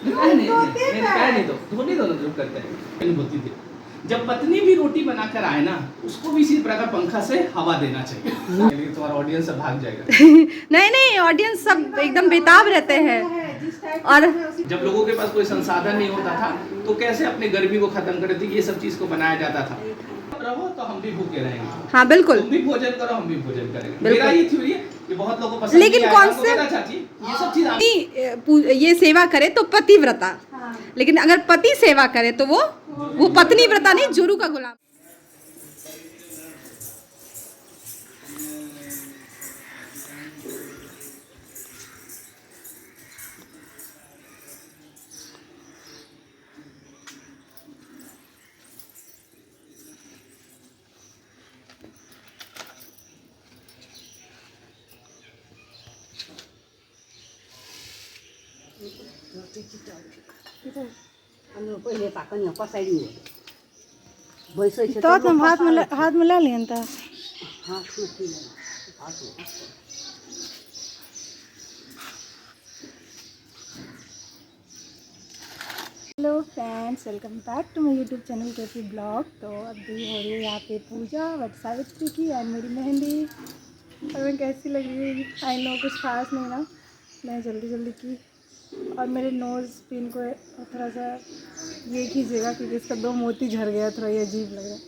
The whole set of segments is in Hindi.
नहीं तो धोनी दोनों जो करते हैं होती थी। जब पत्नी भी रोटी बनाकर आए ना, उसको भी इसी प्रकार पंखा से हवा देना चाहिए। तुम्हारा ऑडियंस सब भाग जाएगा। नहीं ऑडियंस सब एकदम बेताब रहते हैं। और जब लोगों के पास कोई संसाधन नहीं होता था तो कैसे अपने गर्मी को खत्म करते थे, ये सब चीज को बनाया जाता था। रहो तो हम भी भूखे रहेंगे। हाँ बिल्कुल, तुम भी भोजन करो, हम भी भोजन करेंगे। मेरा ये थ्योरी है, ये बहुत लोगों को पसंद लेकिन नहीं कौन आएगा, से तो चाची ये सब चीज ये सेवा करे तो पतिव्रता, लेकिन अगर पति सेवा करे तो वो पत्नी व्रता नहीं, जोरू का गुलाम। पहिले पाकन पसाइडी भइसक्यो तो हाथ में ला लियन त hello friends, welcome back to my YouTube channel KP blog. तो अभी हो रही है यहाँ पे पूजा वट सावित्री की और मेरी मेहंदी। और मैं कैसी लग रही है आई नो, कुछ खास नहीं ना, मैं जल्दी की। और मेरे नोज़ पिन को थोड़ा सा ये कीजिएगा क्योंकि इसका 2 मोती झड़ गया, थोड़ा ये अजीब लग रहा है।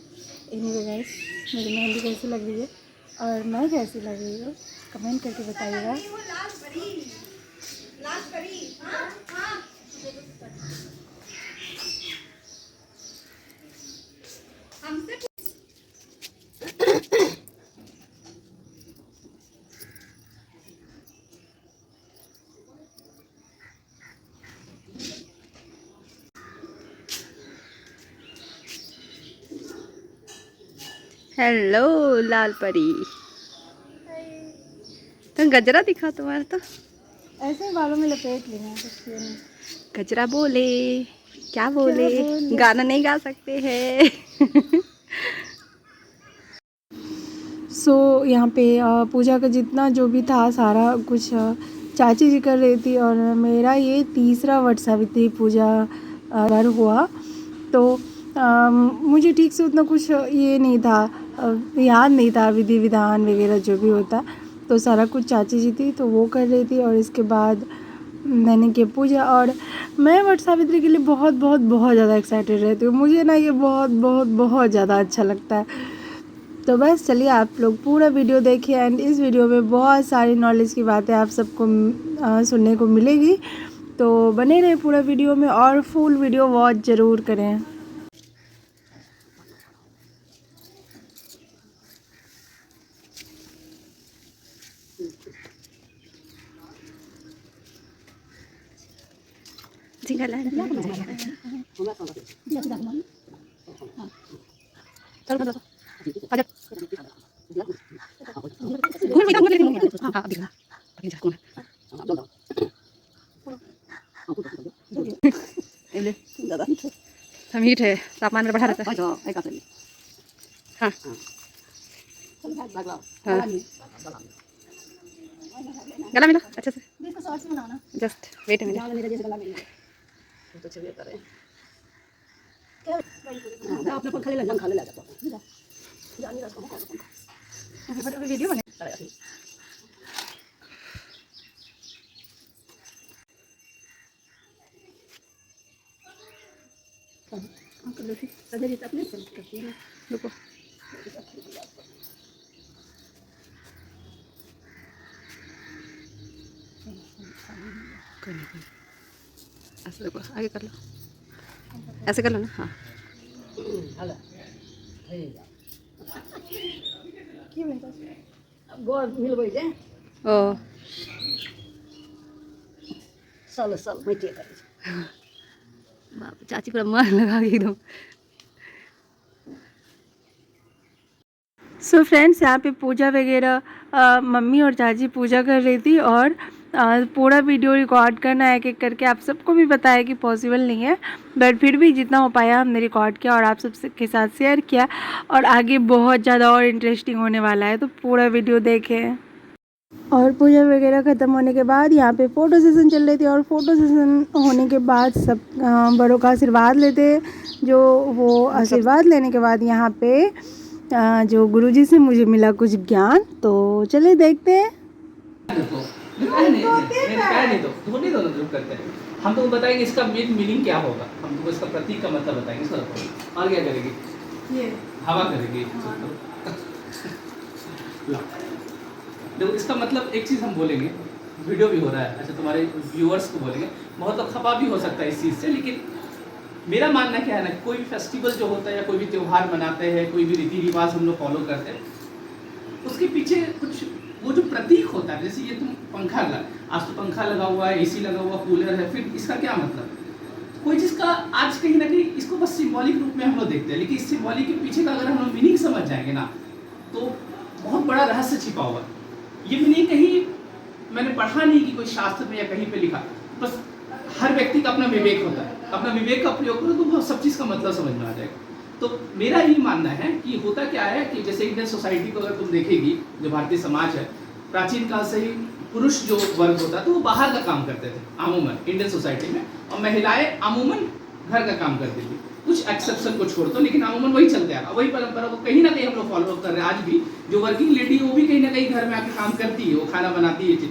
एनीवे गाइस, मेरी मेहंदी कैसी लग रही है और मैं कैसी लग रही हूँ कमेंट करके बताइएगा। हेलो लाल परी, तो गजरा दिखा तुम्हारा, तो ऐसे ही बालों में लपेट लेना, कुछ ये नहीं। गजरा बोले क्या बोले, गाना नहीं गा सकते हैं। सो यहाँ पे पूजा का जितना जो भी था सारा कुछ चाची जी कर रही थी। और मेरा ये तीसरा वट सावित्री पूजा हुआ। तो मुझे ठीक से उतना कुछ ये नहीं था, याद नहीं था विधि विधान वगैरह जो भी होता। तो सारा कुछ चाची जी थी तो वो कर रही थी। और इसके बाद मैंने की पूजा। और मैं वट सावित्री के लिए बहुत ज़्यादा एक्साइटेड रहती हूँ। मुझे ना ये बहुत ज़्यादा अच्छा लगता है। तो बस चलिए आप लोग पूरा वीडियो देखिए। एंड इस वीडियो में बहुत सारी नॉलेज की बातें आप सबको सुनने को मिलेगी। तो बने रहे पूरा वीडियो में और फुल वीडियो वॉच ज़रूर करें। मीठ है, तापमान में बढ़ा रहता है। हाँ हाँ, गला मिला अच्छे से, जस्ट वेट मिनट। वीडियो बने रुको। ऐसे देखो, आगे कर लो, ऐसे कर लो ना। हाँ ओ बाप, चाची पूरा मन लगा एकदम। सो फ्रेंड्स, यहाँ पे पूजा वगैरह मम्मी और चाची पूजा कर रही थी। और पूरा वीडियो रिकॉर्ड करना एक एक करके आप सबको भी बताया कि पॉसिबल नहीं है, बट फिर भी जितना हो पाया हमने रिकॉर्ड किया और आप सब के साथ शेयर किया। और आगे बहुत ज़्यादा और इंटरेस्टिंग होने वाला है, तो पूरा वीडियो देखें। और पूजा वगैरह ख़त्म होने के बाद यहाँ पे फ़ोटो सेशन चल रही थी और फ़ोटो सेशन होने के बाद सब बड़ों का आशीर्वाद लेते, जो वो आशीर्वाद लेने के बाद यहाँ पे जो गुरुजी से मुझे मिला कुछ ज्ञान, तो चलिए देखते हैं। नहीं तो धोनी दोनों जरूर करते हैं। हम तुमको बताएंगे इसका मेन मीनिंग क्या होगा, हम तुमको इसका प्रतीक का मतलब बताएंगे। इसको रखो। और क्या करेगी? ये हवा करेगी। देखो इसका मतलब एक चीज़ हम बोलेंगे, वीडियो भी हो रहा है, अच्छा तुम्हारे व्यूअर्स को बोलेंगे, बहुत तो खपा भी हो सकता है इस चीज़ से, लेकिन मेरा मानना क्या है ना, कोई भी फेस्टिवल जो होता है या कोई भी त्यौहार मनाते हैं, कोई भी रीति रिवाज हम लोग फॉलो करते हैं, उसके पीछे कुछ वो जो प्रतीक होता है, जैसे ये तुम पंखा लगा, आज तो पंखा लगा हुआ है, एसी लगा हुआ, कूलर है, फिर इसका क्या मतलब? कोई चीज़ का आज कहीं ना कहीं इसको बस सिंबॉलिक रूप में हम लोग देखते हैं, लेकिन इस सिंबॉलिक के पीछे का अगर हम लोग मीनिंग समझ जाएंगे ना, तो बहुत बड़ा रहस्य छिपा हुआ। ये मीनिंग कहीं मैंने पढ़ा नहीं कि कोई शास्त्र में या कहीं पे लिखा, बस हर व्यक्ति का अपना विवेक होता है, अपना विवेक का प्रयोग करो तो बहुत सब चीज़ का मतलब समझ में आ जाएगा। तो मेरा यही मानना है कि होता क्या है कि जैसे इंडियन सोसाइटी को अगर तुम देखेगी, जो भारतीय समाज है, प्राचीन काल से ही पुरुष जो वर्ग होता है तो वो बाहर का काम करते थे अमूमन इंडियन सोसाइटी में, और महिलाएं अमूमन घर का काम करती थी, कुछ एक्सेप्शन को छोड़ दो, लेकिन अमूमन वही चलते आ रहा, वही परंपरा को कहीं ना कहीं हम लोग फॉलो कर रहे हैं। आज भी जो वर्किंग लेडी है वो भी कहीं ना कहीं घर में आके काम करती है, वो खाना बनाती है।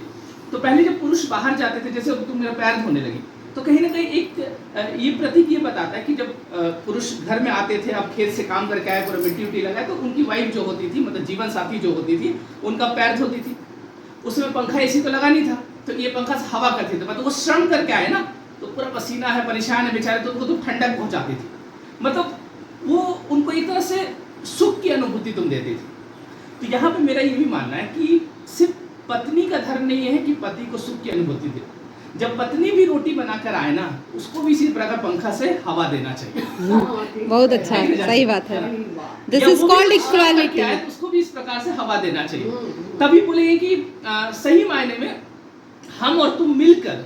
तो पहले जब पुरुष बाहर जाते थे, जैसे तुम मेरा पैर धोने लगी, तो कहीं ना कहीं एक ये प्रतीक ये बताता है कि जब पुरुष घर में आते थे, अब खेत से काम करके आए, पूरा मिट्टी उट्टी लगाए, तो उनकी वाइफ जो होती थी, मतलब जीवन साथी जो होती थी, उनका पैर धोती थी। उसमें पंखा एसी तो लगा नहीं था, तो ये पंखा से हवा करती थी, मतलब वो श्रम करके आए ना, तो पूरा पसीना है, परेशान है बेचारे, तो उनको तो ठंडक पहुंचाती थी, मतलब वो उनको एक तरह से सुख की अनुभूति तुम देती थी। तो यहाँ पे मेरा ये भी मानना है कि सिर्फ पत्नी का धर्म नहीं है कि पति को सुख की अनुभूति दे, जब पत्नी भी रोटी बनाकर आए ना, उसको भी इसी प्रकार पंखा से हवा देना चाहिए। बहुत अच्छा है, सही बात है। This is called equality. उसको भी इस प्रकार से हवा देना चाहिए, तभी बोलेंगे कि सही मायने में हम और तुम मिलकर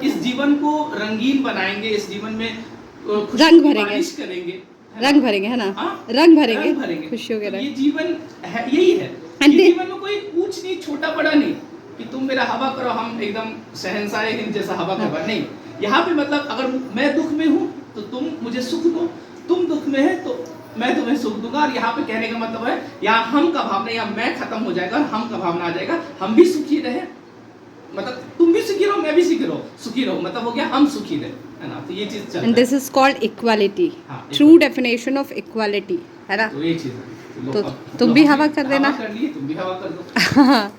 इस जीवन को रंगीन बनाएंगे, इस जीवन में रंग भरेंगे, करेंगे, रंग भरेंगे, है ना? रंग भरेंगे खुशियों के रंग। ये जीवन है, यही है। ये जीवन में कोई ऊंच नीच, छोटा बड़ा नहीं कि तुम मेरा हवा करो, हम एकदम शहंशाह हिंद जैसा हवा करो, नहीं। यहाँ पे मतलब अगर मैं दुख में हूँ तो तुम मुझे सुख दो, तुम दुख में है तो मैं तुम्हें सुख दूंगा। और यहाँ पे कहने का मतलब है, यहाँ हम का भावना या मैं खत्म हो जाएगा और हम का भावना आ जाएगा, हम भी सुखी रहे, मतलब तुम भी सुखी रहो, मैं भी सुखी रहो, मतलब हो गया हम सुखी रहे, है ना? तो ये चीज चलता है। And this is called equality, true definition of equality, है ना? तो ये चीज है। तो तुम भी हवा कर देना, कर लिए, तुम भी हवा कर दो,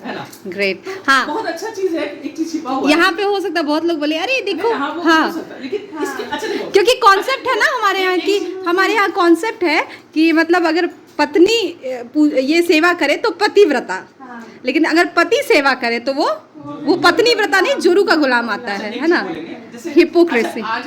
है ना? ग्रेट। हाँ, बहुत अच्छा चीज है, एक चीज छिपा हुआ यहाँ पे हो सकता है बहुत लोग बोले अरे देखो, हाँ, लेकिन इसके अच्छा देखो, क्योंकि कॉन्सेप्ट है ना हमारे यहाँ की, हमारे यहाँ कॉन्सेप्ट है कि मतलब अगर पत्नी ये सेवा करे तो पतिव्रता, लेकिन अगर पति सेवा करे तो वो पत्नी व्रता नहीं, जोरू का गुलाम आता है ना? हिपोक्रेसी। आज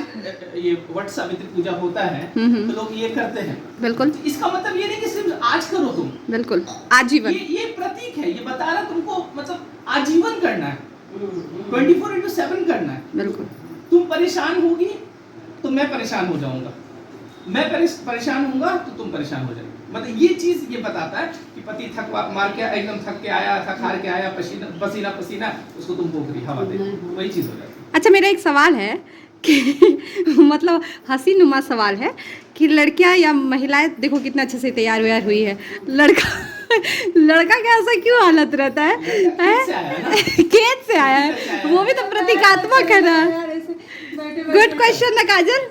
ये वट सावित्री पूजा होता है तो लोग ये करते हैं, बिल्कुल। इसका मतलब ये नहीं कि सिर्फ आज करो तुम, बिल्कुल आजीवन। ये प्रतीक है, ये बता रहा तुमको, मतलब आजीवन करना है, 24/7 करना है। बिल्कुल। तुम परेशान होगी तो मैं परेशान हो जाऊंगा, मैं परेशान होऊंगा तो तुम परेशान हो जाएगी, मतलब ये चीज ये बताता है कि पति थक मार के एकदम थक के आया, थक हार के आया, पसीना, उसको तुम पोखरी हवा दे, वही चीज हो जाती है। अच्छा, मेरा एक सवाल है कि मतलब हंसी नुमा सवाल है कि लड़कियां या महिलाएं देखो कितना अच्छे से तैयार व्यार हुई है, लड़का का ऐसा क्यों हालत रहता है? खेत से आया है, वो भी तो प्रतीकात्मक है ना? गुड क्वेश्चन ना काजल,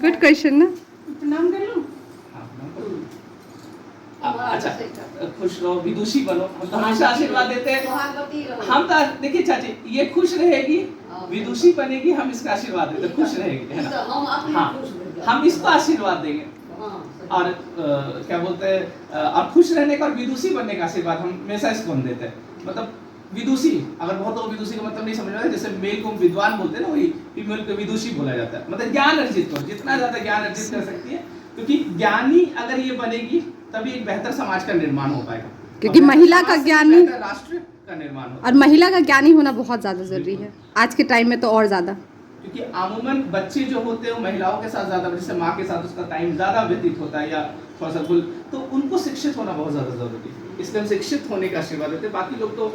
गुड क्वेश्चन ना। नाम कर लूं? अच्छा, खुश रहो, विदुषी बनो, हम तो हमेशा आशीर्वाद देते हैं। हम तो देखिए चाची, ये खुश रहेगी, विदुषी बनेगी, हम इसका आशीर्वाद देते, खुश रहेगी, है ना? हाँ, हम इसको आशीर्वाद देंगे, और क्या बोलते हैं, और खुश रहने का और विदुषी बनने का आशीर्वाद हम हमेशा इसको हम देते हैं। मतलब विदुषी, अगर बहुत लोग विदुषी का मतलब नहीं समझ रहे, जैसे मेल को विद्वान बोलते हैं ना, वही फीमेल को विदुषी बोला जाता है, मतलब ज्ञान अर्जित करो, जितना ज्यादा ज्ञान अर्जित कर सकती है, क्योंकि ज्ञानी अगर ये बनेगी तभी एक बेहतर समाज का निर्माण हो पाएगा, क्योंकि महिला का ज्ञानी, राष्ट्र का निर्माण हो, और महिला का ज्ञानी होना बहुत ज़्यादा ज़रूरी है आज के टाइम में, तो और ज़्यादा। क्योंकि अमूमन बच्चे जो होते हैं वो महिलाओं के साथ ज़्यादा, जैसे माँ के साथ उसका टाइम ज़्यादा व्यतीत होता है या थोड़ा सा भूल, तो उनको शिक्षित होना बहुत ज़्यादा ज़रूरी है। इसलिए हम शिक्षित होने का आशीर्वाद देते हैं। बाकी लोग तो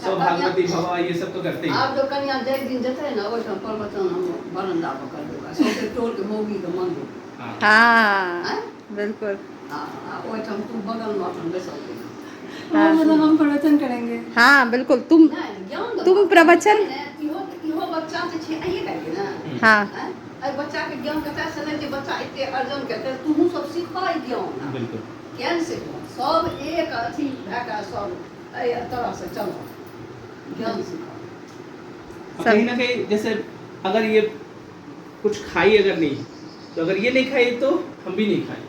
सौभाग्यवती भवा ये सब तो करते ही। आप जो कन्या एक दिन जते है ना वो सब प्रवचन हम बरंदा पर कर देगा सबके टोल के मोगी के मन दो। हाँ बिल्कुल। हां वो हम तू बगल में अपन बैठ सकते मतलब हम प्रवचन करेंगे। हाँ बिल्कुल। तुम प्रवचन इहो बच्चा से छे आइए करिए ना। हाँ आई बच्चा के ज्ञान कथा से नहीं बच्चा इतने अर्जन करते तू सब सीखा ज्ञान बिल्कुल ज्ञान से सब एक अथी भाका सब ए तरह से चलो ज्ञान सीखो। कहीं ना कहीं जैसे अगर ये कुछ खाई अगर नहीं, तो अगर ये नहीं खाई तो हम भी नहीं खाए,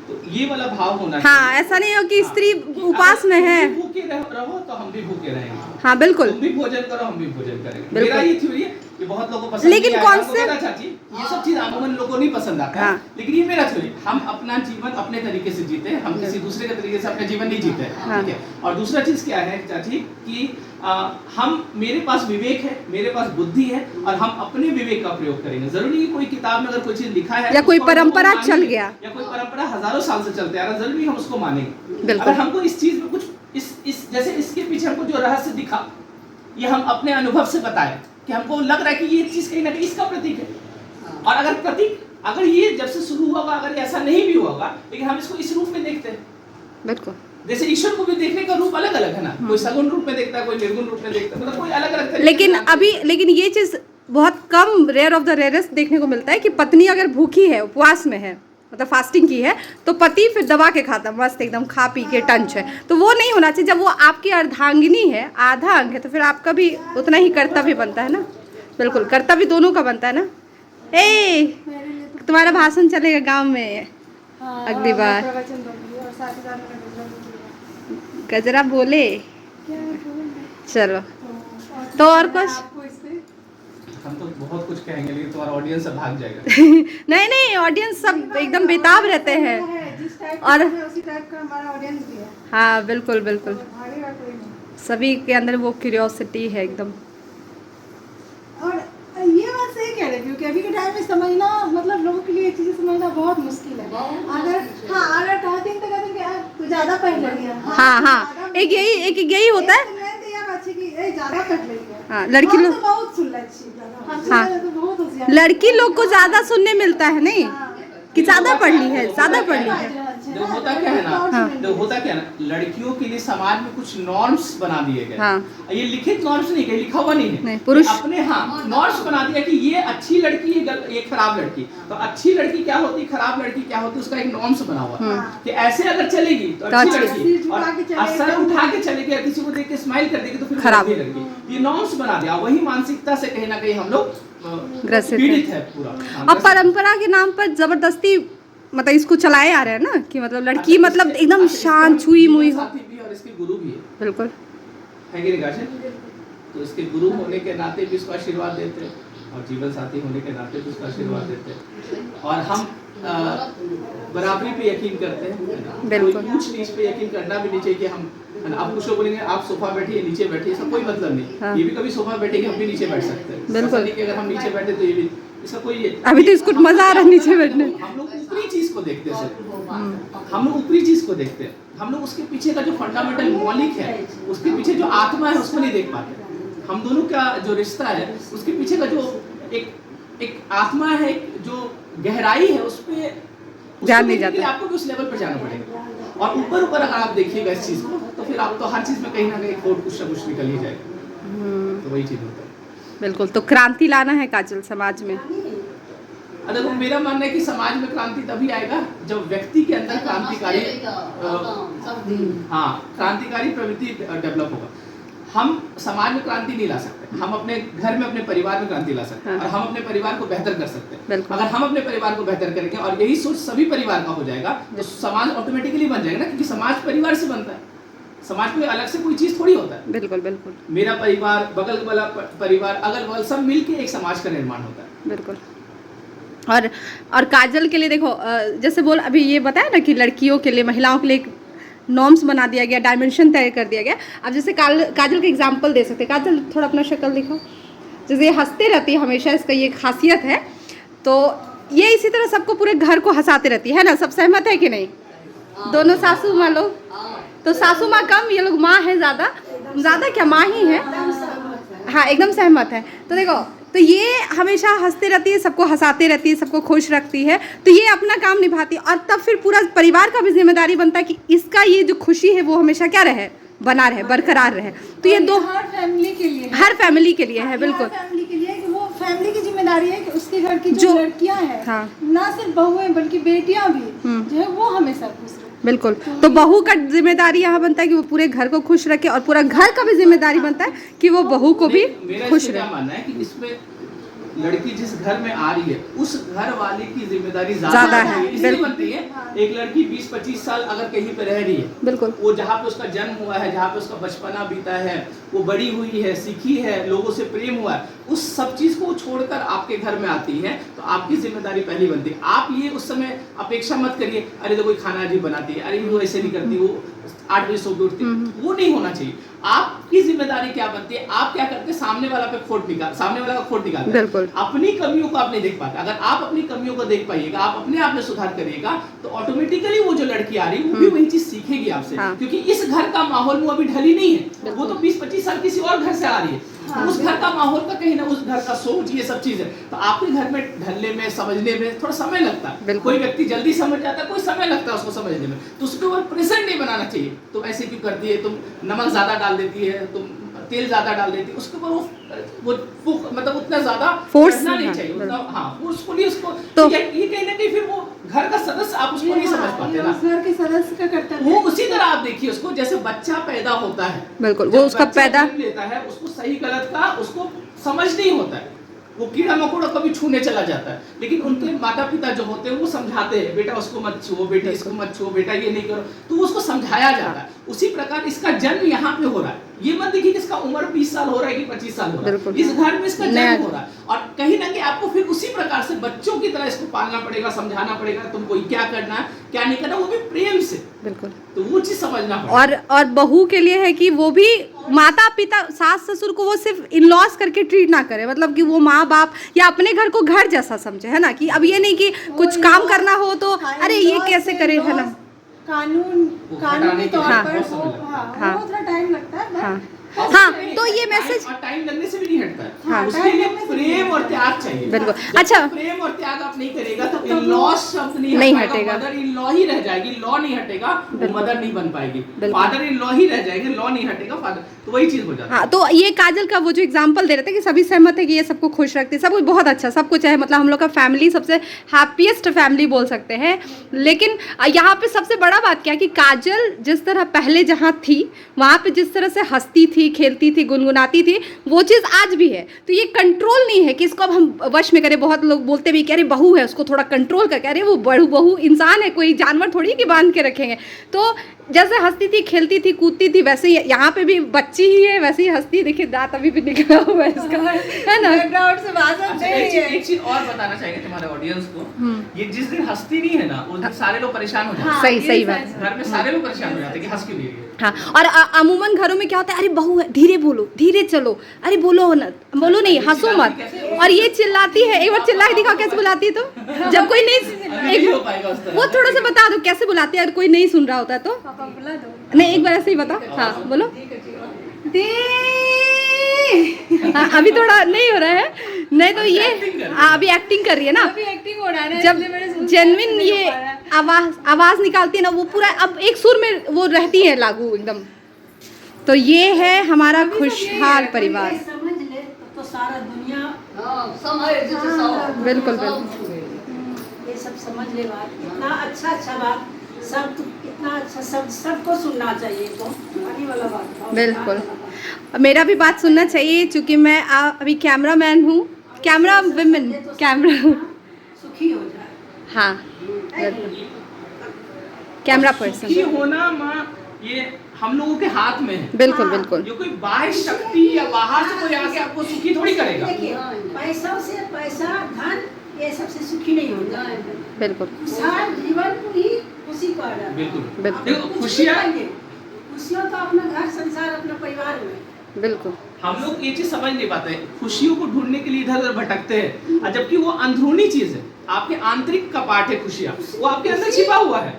तो ये वाला भाव होना चाहिए। हाँ, ऐसा नहीं हो कि स्त्री उपास में है। भूखे रहो तो हम भी भूखे रहेंगे। हाँ बिल्कुल। तुम भी भोजन करो हम भी भोजन करेंगे। बिल्कुल। मेरा ये थ्योरी है, ये बहुत लोगों को पसंद लेकिन नहीं आएगा, concept- आपको पता चाची, ये सब चीज अमूमन लोगों को नहीं पसंद आता है। हाँ। लेकिन ये मेरा थ्योरी, हम अपना जीवन अपने तरीके से जीते हैं, हम किसी दूसरे के तरीके से अपना जीवन नहीं जीते हैं, हाँ। ठीक है। और दूसरा चीज क्या है चाची कि हम मेरे पास विवेक है, मेरे पास बुद्धि है, और हम अपने विवेक का प्रयोग करेंगे। जरूरी नहीं कोई किताब में अगर कोई चीज लिखा है या तो कोई उसको हम परंपरा मानेंगे, चल गया। या कोई परंपरा हजारों साल से चलते आ रहा, जरूरी हम उसको मानेंगे। बिल्कुल। अगर हमको इस चीज में कुछ इस जैसे इसके पीछे हमको जो रहस्य दिखा, ये हम अपने अनुभव से बताए कि हमको लग रहा है कि ये चीज कहीं ना कहीं इसका प्रतीक है। और अगर प्रतीक अगर ये जब से शुरू हुआ होगा, अगर ऐसा नहीं भी होगा, लेकिन हम इसको इस रूप में देखते हैं। बिल्कुल। जैसे ईश्वर को भी देखने का रूप अलग अलग है ना, कोई सगुण रूप में देखता है, कोई निर्गुण रूप में देखता है, मतलब कोई अलग अलग तरीके लेकिन से जानते अभी लेकिन ये चीज बहुत कम, रेयर ऑफ द रेयरेस्ट देखने को मिलता है कि पत्नी अगर भूखी है, उपवास में है, मतलब फास्टिंग की है, तो पति फिर दबा के खाता मस्त एकदम खा पी के टंच है। तो वो नहीं होना चाहिए। जब वो आपकी अर्धांगिनी है, आधा अंग है, तो फिर आपका भी उतना ही कर्तव्य बनता है ना। बिल्कुल, कर्तव्य दोनों का बनता है ना। ए तुम्हारा भाषण चलेगा गांव में हाँ, अगली और बार। प्रवचन दूंगी और साथ ही साथ मैं गजरा दूंगी। गजरा बोले क्या बोलूं? चलो। और तो और कुछ? आपको इस पे हम तो बहुत कुछ कहेंगे, लेकिन तुम्हारा ऑडियंस सब भाग जाएगा। नहीं नहीं, ऑडियंस सब एकदम बेताब रहते हैं। है, जिस टाइप और- का है, उसी टाइप का हमारा ऑडियंस भी है। हाँ बिल्कुल बिल्कुल। भागेगा कोई नहीं। सभी के अंदर वो क्यूरियोसिटी है एकदम। और ये बात सही कह रहे हो, क्योंकि अभी के टाइम में समझना, मतलब लोगों के लिए ये चीजें समझना बहुत मुश्किल है। अगर कहते हैं तो कहते हैं कि यार तू ज्यादा पढ़ रही है। हाँ एक यही होता है। ज्यादा पढ़ रही है। हाँ, लड़की लोग- बहुत सुन अच्छी हाँ। बहुत होशियार। लड़की लोग को ज्यादा सुनने मिलता है नहीं कि ज्यादा पढ़ ली है, ज्यादा पढ़ ली है। जो होता क्या है ना, हाँ। जो होता क्या है ना, लड़कियों के लिए समाज में कुछ नॉर्म्स बना दिए गए। हाँ। ये लिखित नॉर्म्स नहीं, कहीं लिखा हुआ नहीं है। नहीं, पुरुष- ये अपने नॉर्म्स बना दिया कि ये अच्छी लड़की, ये खराब लड़की। तो अच्छी लड़की क्या होती, खराब लड़की क्या होती, उसका एक नॉर्म्स बना हुआ है कि ऐसे अगर चलेगी तो तो अच्छी अच्छी। लड़की, सिर झुका के और सर चलेगी। उठा के चलेगी, या किसी को देख के स्माइल कर देगी तो फिर खराब। बुरी लड़की। ये नॉर्म्स बना दिया, वही मानसिकता से कहीं ना कहीं हम लोग ग्रसित पीड़ित है पूरा। हाँ, अब परंपरा के नाम पर जबरदस्ती मतलब इसको चलाए आ रहे हैं ना कि मतलब लड़की मतलब एकदम शांत छुई मुई हो। साथी भी और इसके गुरु भी है, बिल्कुल। है कि नहीं काशी? तो इसके गुरु होने के नाते भी इसको आशीर्वाद देते हैं, और जीवन साथी होने के नाते भी इसको आशीर्वाद देते हैं। और हम बराबरी पे यकीन करते हैं, कोई बिल्कुल। ऊंच नीच पे यकीन करना भी नहीं चाहिए कि हम, है ना, आप कुछ लोग बोलेंगे आप सोफा बैठिए नीचे बैठिए, इसका कोई मतलब नहीं। हाँ। ये भी कभी सोफा बैठेंगे, हम भी नीचे बैठ सकते हैं। बिल्कुल। ऐसा नहीं कि अगर हम नीचे बैठे तो ये भी, इसका कोई अभी तो इसको मजा आ रहा है नीचे बैठने। हम लोग ऊपरी चीज को देखते हैं सिर्फ। हम लोग ऊपरी चीज को देखते हैं, हम लोग उसके पीछे का जो फंडामेंटल मौलिक है, उसके पीछे जो आत्मा है उसको नहीं देख पाते। हम दोनों का जो रिश्ता है, उसके पीछे का जो एक आत्मा है, जो गहराई है, उस पे ध्यान नहीं जाता। आपको भी उस लेवल पर जाना पड़ेगा। और ऊपर ऊपर अगर आप देखिएगा इस चीज को, तो फिर आप तो हर चीज में कहीं ना कहीं खोट कुछ ना कुछ निकल ही जाएगा। तो वही चीज होता है। बिल्कुल। तो क्रांति लाना है काजल समाज में। अगर मेरा मानना है कि समाज में क्रांति तभी आएगा जब व्यक्ति के अंदर क्रांतिकारी क्रांतिकारी प्रवृत्ति डेवलप होगा। हम समाज में क्रांति नहीं ला सकते, हम अपने घर में अपने परिवार में क्रांति ला सकते हैं, हाँ। और हम अपने परिवार को बेहतर कर सकते हैं। बिल्कुल। अगर हम अपने परिवार को बेहतर करेंगे और यही सोच सभी परिवार का हो जाएगा, तो समाज ऑटोमेटिकली बन जाएगा ना, क्योंकि समाज परिवार से बनता है। समाज कोई अलग से कोई चीज थोड़ी होता है। बिल्कुल बिल्कुल मेरा परिवार, बगल वाला परिवार, अगल बगल सब मिलके एक समाज का निर्माण होता है। बिल्कुल। और काजल के लिए देखो, जैसे बोल अभी ये बताया ना कि लड़कियों के लिए, महिलाओं के लिए एक नॉर्म्स बना दिया गया, डायमेंशन तय कर दिया गया। अब जैसे काजल का एग्जांपल दे सकते हैं। काजल थोड़ा अपना शक्ल दिखाओ। जैसे ये हंसते रहती है हमेशा, इसका ये खासियत है। तो ये इसी तरह सबको पूरे घर को हंसाते रहती है ना। सब सहमत है कि नहीं? दोनों सासू माँ लोग, तो सासू माँ कम, ये लोग माँ है ज़्यादा, ज़्यादा क्या माँ ही है। हाँ एकदम सहमत है। तो देखो, तो ये हमेशा हंसते रहती है, सबको हंसाते रहती है, सबको खुश रखती है, तो ये अपना काम निभाती है। और तब फिर पूरा परिवार का भी जिम्मेदारी बनता है कि इसका ये जो खुशी है वो हमेशा क्या रहे, बना रहे, बरकरार रहे। तो ये दो हर फैमिली के लिए, हर फैमिली के लिए है, बिल्कुल। फैमिली के लिए है कि वो फैमिली की जिम्मेदारी है कि उसके घर की जो लड़कियां हैं, हाँ। ना सिर्फ बहुएं बल्कि बेटियां भी जो है वो हमेशा खुश रहे। बिल्कुल। तो बहू का जिम्मेदारी यहाँ बनता है कि वो पूरे घर को खुश रखे, और पूरा घर का भी जिम्मेदारी बनता है कि वो बहू को भी मेरा खुश इसमें क्या रहे। मानना है कि इसमें लड़की जिस घर में आ रही है उस घर वाले की जिम्मेदारी ज्यादा है, इसलिए बिल्कुल। बनती है। एक लड़की 20-25 साल अगर कहीं पे रह रही है, बिल्कुल, वो जहाँ पे उसका जन्म हुआ है, जहाँ पे उसका बचपना बीता है, वो बड़ी हुई है, सीखी है, लोगों से प्रेम हुआ है, उस सब चीज को छोड़कर आपके घर में आती है, तो आपकी जिम्मेदारी पहली बनती है। आप ये उस समय अपेक्षा मत करिए, अरे तो कोई खाना अजीब बनाती है, अरे वो ऐसे नहीं करती, वो 8 बजे सो के उठती, वो नहीं होना चाहिए। आपकी जिम्मेदारी क्या बनती है, आप क्या करते हैं, सामने वाला पे सामने वाला का खोट निकालते हैं। बिल्कुल। अपनी कमियों को आप नहीं देख पाते। अगर आप अपनी कमियों को देख पाइएगा, आप अपने आप में सुधार करिएगा, तो ऑटोमेटिकली वो जो लड़की आ रही है वो भी वही चीज सीखेगी आपसे। हाँ। क्योंकि इस घर का माहौल वो अभी ढली नहीं है, वो तो 20-25 साल किसी और घर से आ रही है। हाँ। उस घर का माहौल का कहीं ना, उस घर का सोच, ये सब चीजें, तो आपके घर में ढलने में, समझने में थोड़ा समय लगता है। बिल्कुल। कोई व्यक्ति जल्दी समझ जाता है, कोई समय लगता है उसको समझने में, तो उसके ऊपर प्रेशर नहीं बनाना चाहिए। तुम ऐसे क्यों करती है, तुम नमक ज्यादा डाल देती है, तुम तेल ज्यादा डाल देती है, उसके ऊपर वो मतलब उतना ज्यादा फोर्स करना नहीं हाँ, चाहिए, उतना हाँ फोर्सफुली उसको। तो- ये कहीं ना कहीं फिर वो घर का सदस्य, आप उसको नहीं समझ पाते ना। उस घर के सदस्य का कर्तव्य वो उसी तरह आप देखिए उसको, जैसे बच्चा पैदा होता है, बिल्कुल, जब वो उसका बच्चा पैदा जन्म लेता है, उसको सही गलत का उसको समझ नहीं होता है, वो कीड़ा मकोड़ा कभी छूने चला जाता है, लेकिन उनके माता पिता जो होते हैं वो समझाते हैं, बेटा उसको मत छुओ, बेटी इसको मत छुओ, बेटा ये नहीं करो, तो उसको समझाया जाता है। उसी प्रकार इसका जन्म यहाँ पे हो रहा है। ये मत देखिए कि इसका उम्र 20 साल हो रहा है कि 25 साल हो रहा है, इस घर में इसका जन्म हो रहा है, और कहीं ना कहीं आपको फिर उसी प्रकार से बच्चों की तरह इसको पालना पड़ेगा, समझाना पड़ेगा, तुमको क्या करना है क्या नहीं करना, वो भी प्रेम से। बिल्कुल। तो वो चीज समझना पड़ेगा। और बहू के लिए है कि वो भी माता पिता सास ससुर को वो सिर्फ इन लॉस करके ट्रीट ना करे, मतलब कि वो माँ बाप या अपने घर को घर जैसा समझे, है ना। कि अब ये नहीं कि कुछ काम करना हो तो अरे ये कैसे करे, है ना। कानूनी तौर हाँ। पर वो हाँ। थोड़ा टाइम लगता है, हाँ but हाँ, तो ये मैसेज, और टाइम लगने से भी नहीं हटता है। हाँ, उसके टाइम लिए लगने से प्रेम और त्याग चाहिए। बिल्कुल। जब अच्छा। तक प्रेम और त्याग आप नहीं करेगा तो इन-लॉस शब्द नहीं नहीं हटेगा, हटेगा। मदर इन लॉ ही रह जाएगी, लॉ नहीं हटेगा, वो मदर नहीं बन पाएगी। बिल्कुल। फादर इन लॉ ही रह जाएगी, लॉ नहीं हटेगा, फादर, तो वही चीज हो जाता है। हाँ। तो ये काजल का वो जो एग्जाम्पल दे रहे थे कि सभी सहमत है कि ये सबको खुश रखती है, सब कुछ बहुत अच्छा, सब कुछ है, मतलब हम लोग का फैमिली सबसे हैप्पीएस्ट फैमिली बोल सकते हैं। लेकिन यहाँ पे सबसे बड़ा बात क्या है कि काजल जिस तरह पहले जहाँ थी वहाँ पे जिस तरह से हंसती थी, खेलती थी, गुनगुनाती थी, वो चीज़ आज भी है। तो ये कंट्रोल नहीं है कि इसको अब हम वश में करें। बहुत लोग बोलते भी कि अरे बहू है, उसको थोड़ा कंट्रोल करके, अरे वो बहू इंसान है, कोई जानवर थोड़ी कि बांध के रखेंगे। तो जैसे हंसती थी, खेलती थी, कूदती थी, वैसे ही यहाँ पे भी बच्ची ही है, वैसे ही हंसती। देखिए दांत अभी भी निकला हुआ है इसका, है ना। बैकग्राउंड से बात अच्छा, एक चीज और बताना चाहेंगे तुम्हारे ऑडियंस को, ये जिस दिन हंसती नहीं है ना, उस दिन सारे लोग परेशान हो जाते हैं। सही बात। घर में सारे लोग परेशान हो जाते हैं कि हंस क्यों नहीं रही है। हाँ। और अमूमन घरों में क्या होता है, अरे बहू है, धीरे बोलो, धीरे चलो, अरे बोलो ना, बोलो नहीं, हंसो मत। और ये चिल्लाती है, एक बार चिल्ला के दिखाओ कैसे बुलाती है। तो जब कोई नहीं हो पाएगा उस तरह। वो थोड़ा सा बता दो कैसे बुलाती है, अगर कोई नहीं सुन रहा होता है तो। पापा बुला दो। नहीं, एक बार ऐसे ही बताओ। हाँ बोलो। हाँ, अभी थोड़ा नहीं हो रहा है, नहीं तो ये अभी एक्टिंग कर रही है ना। अभी एक्टिंग हो रहा है ना, जब इसलिए मैंने सोचा जेन्युइन नहीं हो ये पा रहा है। आवाज निकालती है ना, वो पूरा अब एक सुर में वो रहती है लागू एकदम। तो ये है हमारा खुशहाल परिवार। ये समझ ले तो सारा दुनिया समझ जैसे सब बिल्कुल, ये सब समझ ले बात, इतना अच्छा बात, सब इतना अच्छा, सबको सुनना चाहिए। तो आने वाला बात बिल्कुल, मेरा भी बात सुनना चाहिए, क्योंकि मैं अभी कैमरा मैन हूँ, कैमरा वुमेन, कैमरा, सुखी हो जाए। हाँ कैमरा पर्सन। सुखी होना माँ, ये हम लोगों के हाथ में है। बिल्कुल बिल्कुल। ये कोई बाह्य शक्ति या बाहर से कोई आके आपको सुखी थोड़ी करेगा। देखिए, पैसा धन ये सबसे सुखी नहीं होता है। बिल्कुल खुशहाल जीवन को ही खुशी कहा जाता है। बिल्कुल बिल्कुल। देखो खुशियाँ, खुशियाँ तो अपना घर संसार, अपना परिवार में। बिल्कुल। हम लोग ये चीज समझ नहीं पाते, खुशियों को ढूंढने के लिए इधर उधर भटकते हैं, और जबकि वो अंदरूनी चीज है, आपके आंतरिक का पार्ट है खुशियाँ, वो आपके अंदर छिपा हुआ है।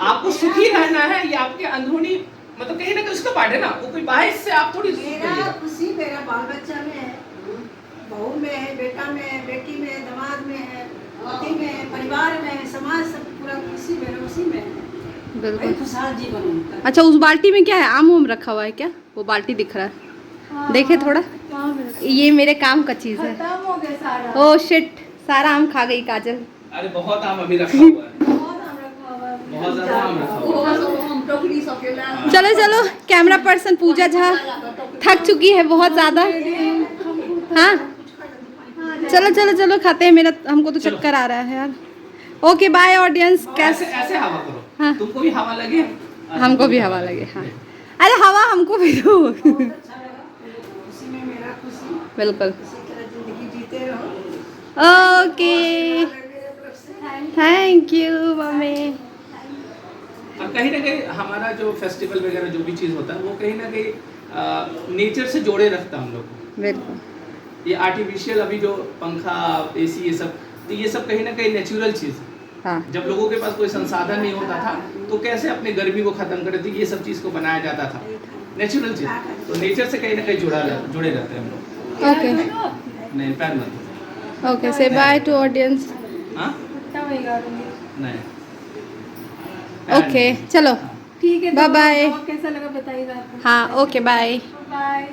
आपको सुखी रहना है, ये आपके अंदरूनी मतलब कहीं ना कहीं उसका पार्ट है ना, वो कोई बाहर से आप थोड़ी मेरा खुशी मेरा बाल बच्चा में है, बहू में है, बेटा में है, बेटी में है, दामाद में है, पति में है, परिवार में है, समाज सब पूरा खुशी मेरा उसी में है। बिल्कुल खुशहाल जीवन होता है। अच्छा, उस बाल्टी में क्या है? आम उम रखा हुआ है क्या? वो बाल्टी दिख रहा है, देखे थोड़ा। ये मेरे काम का चीज है। खत्म हो गया सारा। ओ शिट, सारा आम खा गई काजल। अरे बहुत आम अभी रखा हुआ है, बहुत आम रखा हुआ है। बहुत ज्यादा आम रखा हुआ है। चलो चलो, कैमरा पर्सन पूजा झा थक चुकी है बहुत ज्यादा। हाँ चलो चलो चलो, खाते हैं। मेरा हमको तो चक्कर आ रहा है यार। Okay bye audience. ऐसे कैसे? ऐसे हवा करो, हाँ। तुमको भी हवा लगे, हमको भी हवा लगे। हाँ, अरे हवा हमको भी दो। अच्छा लगा, उसी में मेरा खुशी, बिल्कुल। इसी तरह जिंदगी जीते रहो। Okay, thank you mummy. और कहीं ना कहीं हमारा जो फेस्टिवल वगैरह जो भी चीज़ होता है वो कहीं ना कहीं नेचर से जोड़े रखता है हम लोग को। बिल्कुल। ये आर्टिफिशियल अभी जो पंखा एसी ये सब, तो ये सब कहीं ना कहीं नेचुरल चीज़ है। हाँ जब लोगों के पास कोई संसाधन नहीं होता था तो कैसे अपने गर्मी को खत्म करते थे, ये सब चीज़ को बनाया जाता था, नेचुरल चीज़। तो नेचर से कहीं ना कहीं जुड़े रहते हैं हम लोग। ओके नहीं पैर मत, ओके, से बाय टू ऑडियंस। हाँ नहीं ओके चलो, ठीक है, Bye bye. कैसा लगा बताइएगा आपको। हाँ ओके बाय। बाय।